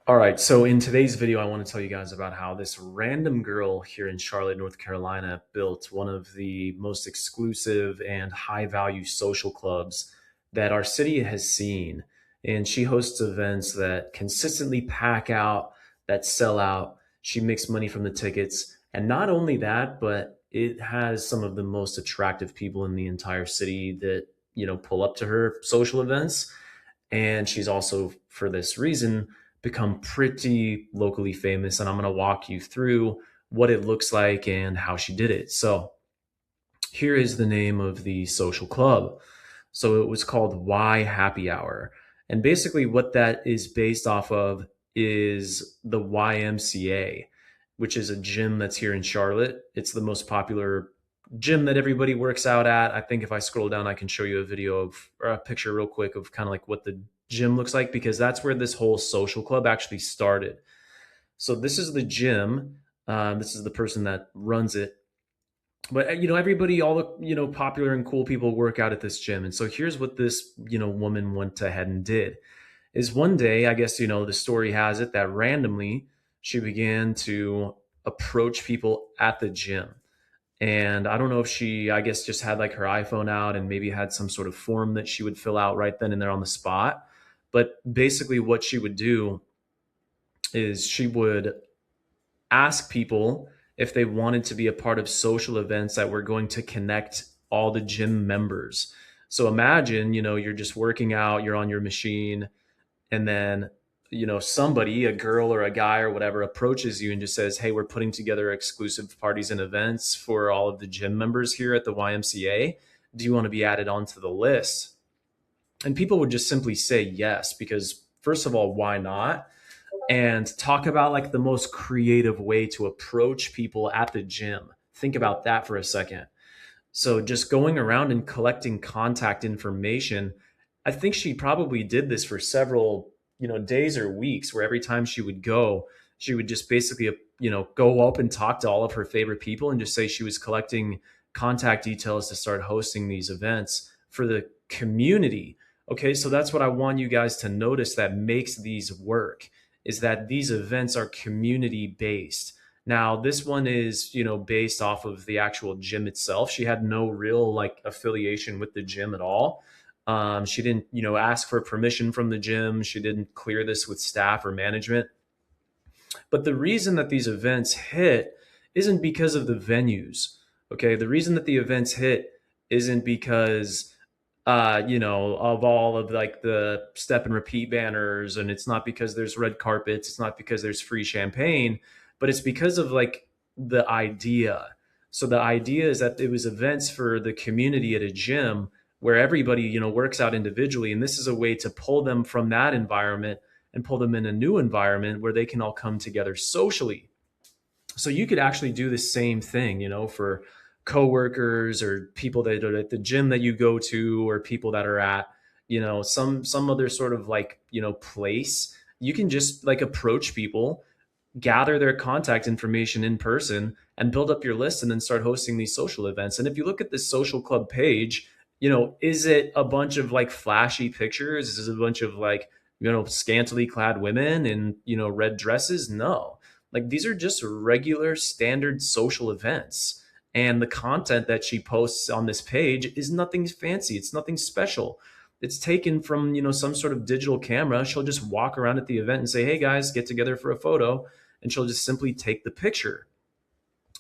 All right, so in today's video, I want to tell you guys about how this random girl here in Charlotte, North Carolina, built one of the most exclusive and high value social clubs that our city has seen. And she hosts events that consistently pack out, that sell out. She makes money from the tickets. And not only that, but it has some of the most attractive people in the entire city that, pull up to her social events. And she's also, for this reason, become pretty locally famous. And I'm going to walk you through what it looks like and how she did it. So, here is the name of the social club. So, it was called Y Happy Hour. And basically, what that is based off of is the YMCA, which is a gym that's here in Charlotte. It's the most popular gym that everybody works out at. I think if I scroll down, I can show you a video of or a picture real quick of kind of like what the gym looks like because that's where this whole social club actually started. So this is the gym. This is the person that runs it. But everybody, all the popular and cool people work out at this gym. And so here's what this woman went ahead and did is one day, I guess, the story has it that randomly she began to approach people at the gym. And I don't know if she, I guess, just had like her iPhone out and maybe had some sort of form that she would fill out right then and there on the spot. But basically, what she would do is she would ask people if they wanted to be a part of social events that were going to connect all the gym members. So imagine, you're just working out, you're on your machine, and then somebody, a girl or a guy or whatever, approaches you and just says, hey, we're putting together exclusive parties and events for all of the gym members here at the YMCA. Do you want to be added onto the list? And people would just simply say yes, because first of all, why not? And talk about like the most creative way to approach people at the gym. Think about that for a second. So just going around and collecting contact information, I think she probably did this for several, days or weeks where every time she would go, she would just basically, go up and talk to all of her favorite people and just say she was collecting contact details to start hosting these events for the community. Okay, so that's what I want you guys to notice that makes these work is that these events are community based. Now, this one is, based off of the actual gym itself. She had no real like affiliation with the gym at all. She didn't, ask for permission from the gym. She didn't clear this with staff or management. But the reason that these events hit isn't because of the venues. Okay. The reason that the events hit isn't because, of all of like the step and repeat banners. And it's not because there's red carpets. It's not because there's free champagne, but it's because of like the idea. So the idea is that it was events for the community at a gym where everybody, works out individually. And this is a way to pull them from that environment and pull them in a new environment where they can all come together socially. So you could actually do the same thing, for coworkers or people that are at the gym that you go to or people that are at, some other sort of like, place. You can just like approach people, gather their contact information in person and build up your list and then start hosting these social events. And if you look at this social club page, is it a bunch of like flashy pictures? Is it a bunch of like, scantily clad women in, red dresses? No. Like these are just regular standard social events. And the content that she posts on this page is nothing fancy. It's nothing special. It's taken from, some sort of digital camera. She'll just walk around at the event and say, hey guys, get together for a photo. And she'll just simply take the picture.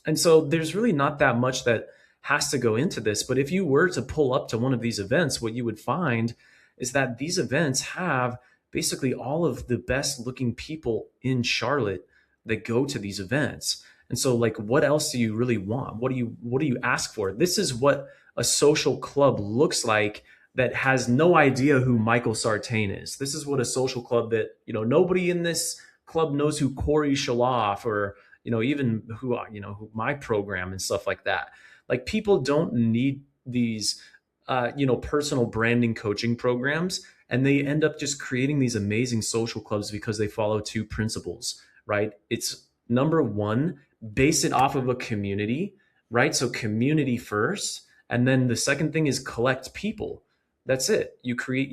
And so there's really not that much that has to go into this. But if you were to pull up to one of these events, what you would find is that these events have basically all of the best looking people in Charlotte that go to these events. And so like what else do you really want? What do you ask for? This is what a social club looks like that has no idea who Michael Sartain is. This is what a social club that, nobody in this club knows who Corey Shaloff or even who my program and stuff like that. Like people don't need these, personal branding coaching programs, and they end up just creating these amazing social clubs because they follow two principles, right? It's number one, base it off of a community, right? So community first. And then the second thing is collect people. That's it. You create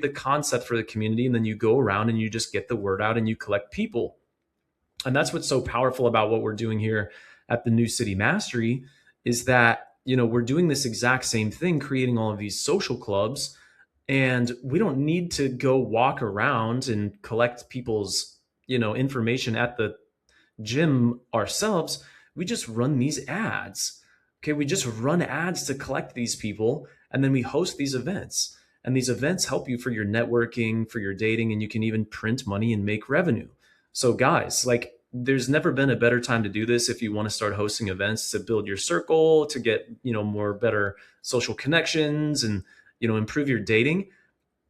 the concept for the community, and then you go around and you just get the word out and you collect people. And that's what's so powerful about what we're doing here at the New City Mastery is that, we're doing this exact same thing, creating all of these social clubs. And we don't need to go walk around and collect people's, information at the gym ourselves. We just run these ads. Okay, we just run ads to collect these people, and then we host these events. And these events help you for your networking, for your dating, and you can even print money and make revenue. So, guys, like, there's never been a better time to do this if you want to start hosting events to build your circle, to get, more better social connections and, improve your dating,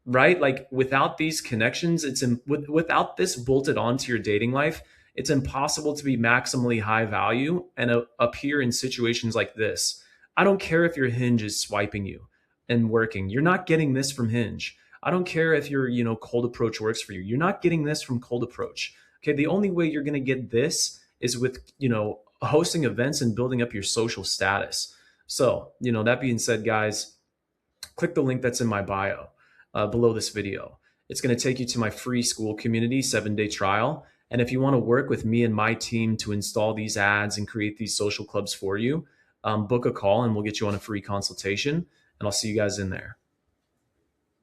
right? Like without these connections, without this bolted onto your dating life, it's impossible to be maximally high value and appear in situations like this. I don't care if your Hinge is swiping you and working. You're not getting this from Hinge. I don't care if your, cold approach works for you. You're not getting this from cold approach. Okay, the only way you're going to get this is with, hosting events and building up your social status. So, that being said, guys, click the link that's in my bio below this video. It's going to take you to my free school community 7-day trial. And if you want to work with me and my team to install these ads and create these social clubs for you, book a call and we'll get you on a free consultation. And I'll see you guys in there.